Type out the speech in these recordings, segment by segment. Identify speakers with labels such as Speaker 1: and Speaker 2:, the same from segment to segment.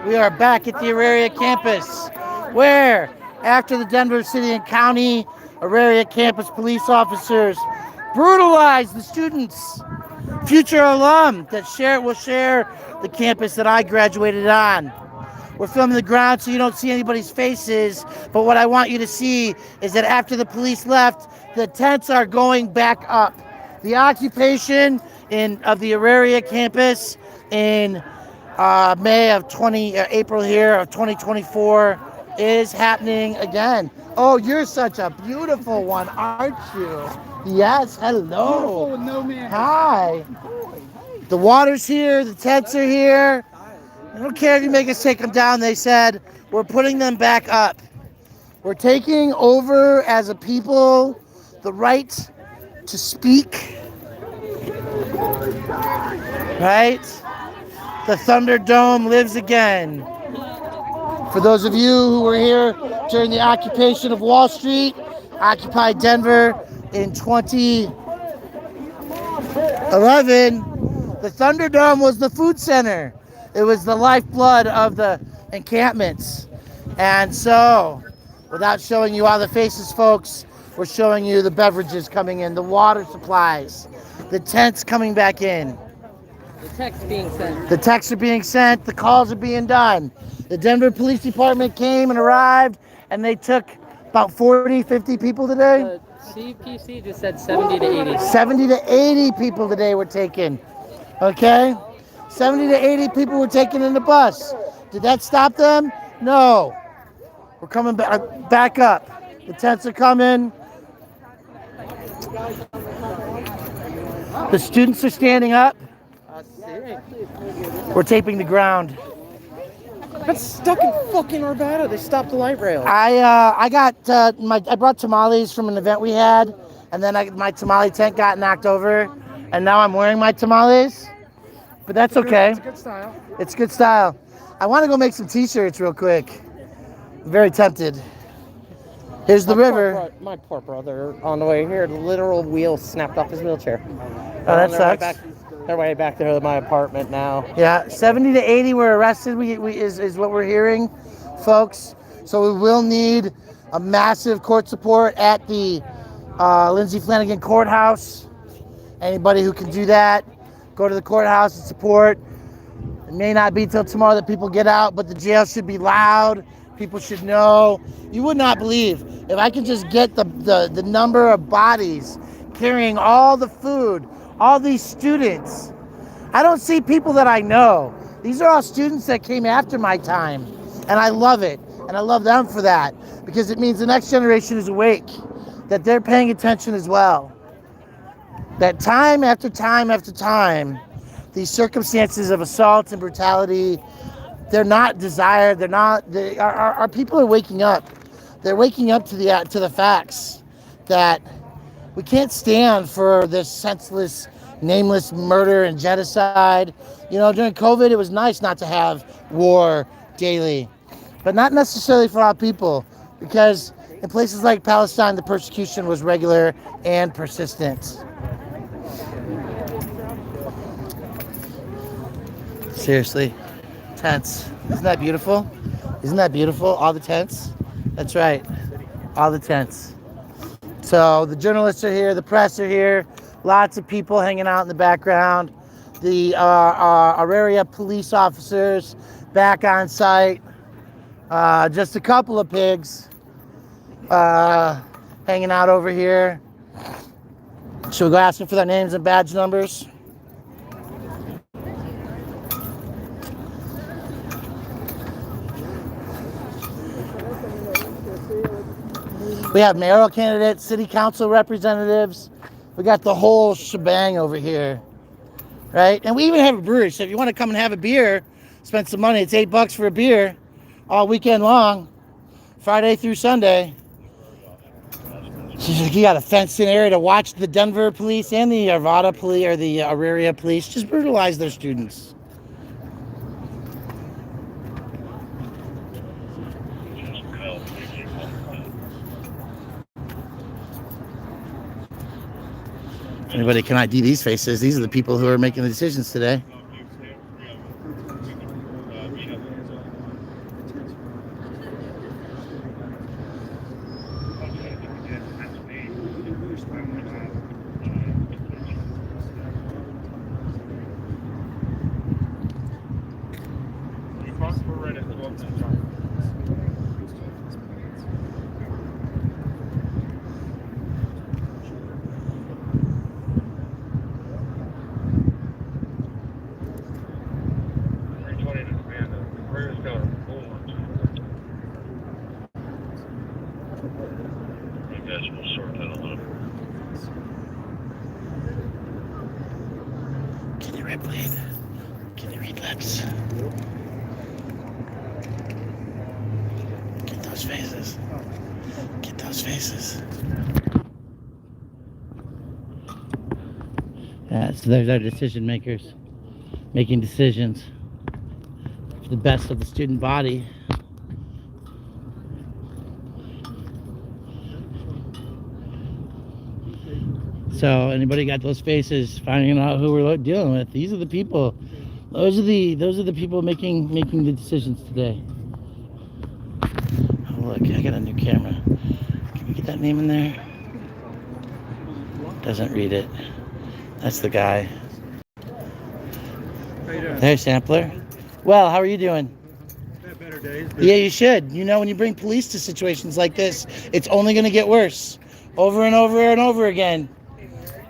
Speaker 1: We are back at the Auraria campus, where, after the Denver City and County Auraria campus police officers brutalized the students, future alum that will share the campus that I graduated on. We're filming the ground so you don't see anybody's faces, but what I want you to see is that after the police left, the tents are going back up. The occupation of the Auraria campus in April here of 2024 is happening again. Oh, you're such a beautiful one, aren't you? Yes, hello. Hi. The water's here, the tents are here. I don't care if you make us take them down, they said. We're putting them back up. We're taking over as a people the right to speak. Right? The Thunderdome lives again. For those of you who were here during the occupation of Wall Street, occupied Denver in 2011, the Thunderdome was the food center. It was the lifeblood of the encampments. And so, without showing you all the faces, folks, we're showing you the beverages coming in, the water supplies, the tents coming back in.
Speaker 2: The texts being sent.
Speaker 1: The texts are being sent, the calls are being done. The Denver Police Department came and arrived, and they took about 40, 50 people today.
Speaker 2: The CPC just said 70 to 80.
Speaker 1: 70 to 80 people today were taken. Okay? 70 to 80 people were taken in the bus. Did that stop them? No. We're coming back up. The tents are coming. The students are standing up. We're taping the ground.
Speaker 2: That's stuck in fucking Arvada. They stopped the light rail.
Speaker 1: I brought tamales from an event we had, and then my tamale tent got knocked over, and now I'm wearing my tamales. But that's okay.
Speaker 2: It's a good style.
Speaker 1: It's good style. I want to go make some t-shirts real quick. I'm very tempted. Here's the river.
Speaker 2: My poor brother on the way here, the literal wheel snapped off his wheelchair.
Speaker 1: Oh, that sucks.
Speaker 2: They're way back there to my apartment now.
Speaker 1: Yeah, 70 to 80 were arrested. Is what we're hearing, folks. So we will need a massive court support at the Lindsay Flanagan Courthouse. Anybody who can do that, go to the courthouse and support. It may not be till tomorrow that people get out, but the jail should be loud. People should know. You would not believe if I can just get the number of bodies carrying all the food, all these students. I don't see people that I know. These are all students that came after my time, and I love it, and I love them for that, because it means the next generation is awake, that they're paying attention as well. That time after time after time, these circumstances of assault and brutality, they're not desired. Our people are waking up. They're waking up to the facts that we can't stand for this senseless, nameless murder and genocide. You know, during COVID, it was nice not to have war daily, but not necessarily for our people, because in places like Palestine, the persecution was regular and persistent. Seriously, tents. Isn't that beautiful? Isn't that beautiful? All the tents. That's right. All the tents. So the journalists are here, the press are here, lots of people hanging out in the background. The Auraria police officers back on site. Just a couple of pigs hanging out over here. Should we go ask them for their names and badge numbers? We have mayoral candidates, city council representatives. We got the whole shebang over here, right? And we even have a brewery. So if you want to come and have a beer, spend some money. It's $8 for a beer all weekend long, Friday through Sunday. You got a fenced-in area to watch the Denver police and the Arvada police, or the Auraria police, just brutalize their students. Anybody can ID these faces. These are the people who are making the decisions today. Can you read, please? Can you read lips? Get those faces. Get those faces. Yeah, so there's our decision makers making decisions for the best of the student body. So anybody got those faces, finding out who we're dealing with? These are the people. Those are the people making the decisions today. Oh look, I got a new camera. Can we get that name in there? Doesn't read it. That's the guy.
Speaker 2: How you doing?
Speaker 1: There's Sampler. Well, how are you doing?
Speaker 2: Had better days.
Speaker 1: Yeah, you should. You know, when you bring police to situations like this, it's only going to get worse. Over and over and over again.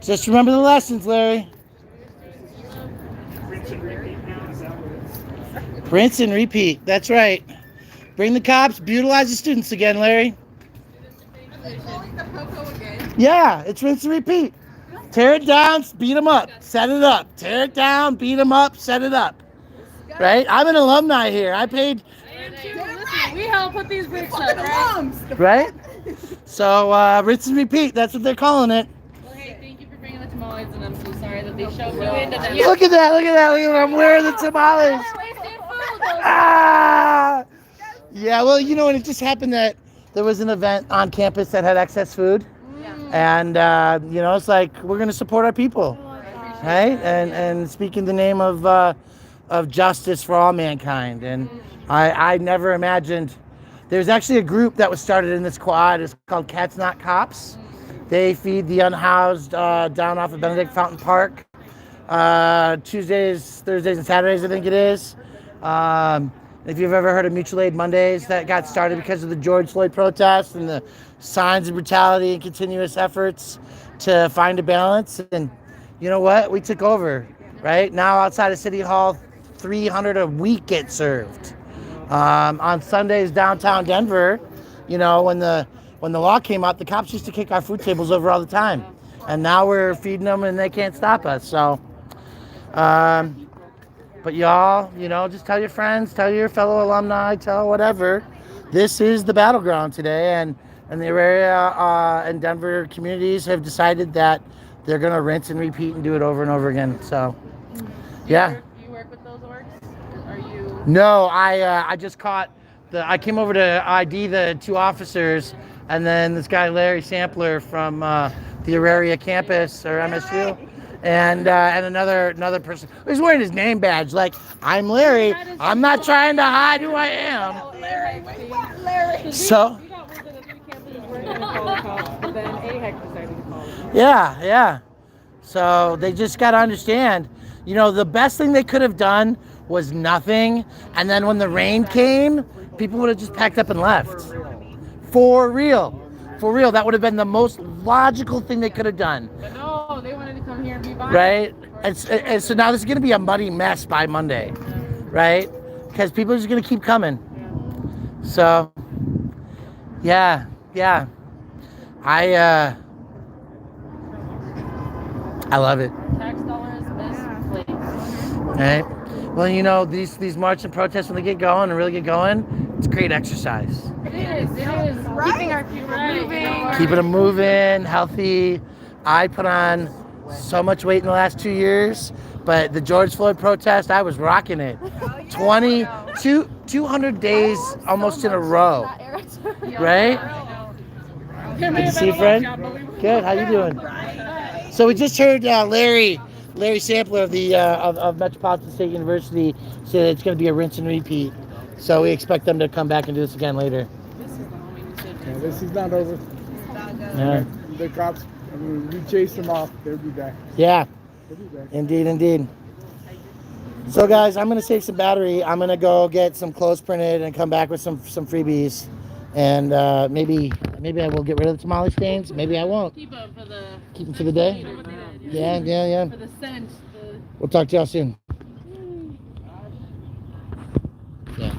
Speaker 1: Just remember the lessons, Larry. Rinse and repeat. That's right. Bring the cops, brutalize the students again, Larry. Yeah, it's rinse and repeat. Tear it down, beat them up, set it up. Tear it down, beat them up, set it up. Right? I'm an alumni here. I paid.
Speaker 3: Listen, we help put these bricks up, right?
Speaker 1: Right? So, rinse and repeat. That's what they're calling it.
Speaker 3: Well, hey, thank you for bringing the tamales, and I'm so sorry that they shoved you into them.
Speaker 1: Look at that, look at that, look at that. I'm wearing the tamales. Ah! Yeah, well, you know, and it just happened that there was an event on campus that had excess food. And, you know, it's like, we're going to support our people, right? And speak in the name of justice for all mankind. And I never imagined, there's actually a group that was started in this quad. It's called Cats Not Cops. They feed the unhoused down off of Benedict Fountain Park. Tuesdays, Thursdays, and Saturdays, I think it is. If you've ever heard of Mutual Aid Mondays, that got started because of the George Floyd protests and the signs of brutality and continuous efforts to find a balance. And you know what? We took over, right? Now outside of City Hall, 300 a week get served. On Sundays downtown Denver, you know, when the law came out, the cops used to kick our food tables over all the time. And now we're feeding them and they can't stop us. So, but y'all, you know, just tell your friends, tell your fellow alumni, tell whatever. This is the battleground today, and the area and Denver communities have decided that they're going to rinse and repeat and do it over and over again. So, yeah.
Speaker 3: Do you work with those orgs? Are you?
Speaker 1: No, I just caught I came over to ID the two officers, and then this guy Larry Sampler from the Auraria campus or MSU. And another person who's wearing his name badge. Like, I'm Larry. I'm not trying to hide who I am.
Speaker 3: Larry.
Speaker 1: So.
Speaker 3: We got one of the three campuses working to call the cops, but then AHEC decided to call them.
Speaker 1: Yeah. So they just got to understand, you know, the best thing they could have done was nothing. And then when the rain came, people would have just packed up and left. For real. That would have been the most logical thing they could have done.
Speaker 3: But no, they wanted to come here and be violent.
Speaker 1: Right? And so now this is going to be a muddy mess by Monday. Right? Because people are just going to keep coming. So, yeah. I love it.
Speaker 3: Tax dollars, best place.
Speaker 1: Right? Well, you know, these march and protests, when they get going and really get going, it's great exercise.
Speaker 3: It is. Right. Keeping our people moving.
Speaker 1: Keeping them moving, healthy. I put on so much weight in the last 2 years, but the George Floyd protest, I was rocking it. 200 days almost in a row. Right? Good to see you, friend. Good. How you doing? So we just heard Larry Sampler of the of Metropolitan State University say that it's going to be a rinse and repeat. So we expect them to come back and do this again later.
Speaker 2: Yeah, this is not over.
Speaker 1: Yeah.
Speaker 2: The cops, I mean, we chased them off. They'll be back.
Speaker 1: Yeah.
Speaker 2: They'll be back.
Speaker 1: Indeed. So guys, I'm gonna save some battery. I'm gonna go get some clothes printed and come back with some freebies, and maybe I will get rid of the tamale stains. Maybe I won't.
Speaker 3: Keep them for the.
Speaker 1: Keep them for the day.
Speaker 3: You know what they did.
Speaker 1: Yeah.
Speaker 3: For the scent.
Speaker 1: We'll talk to y'all soon. Yeah.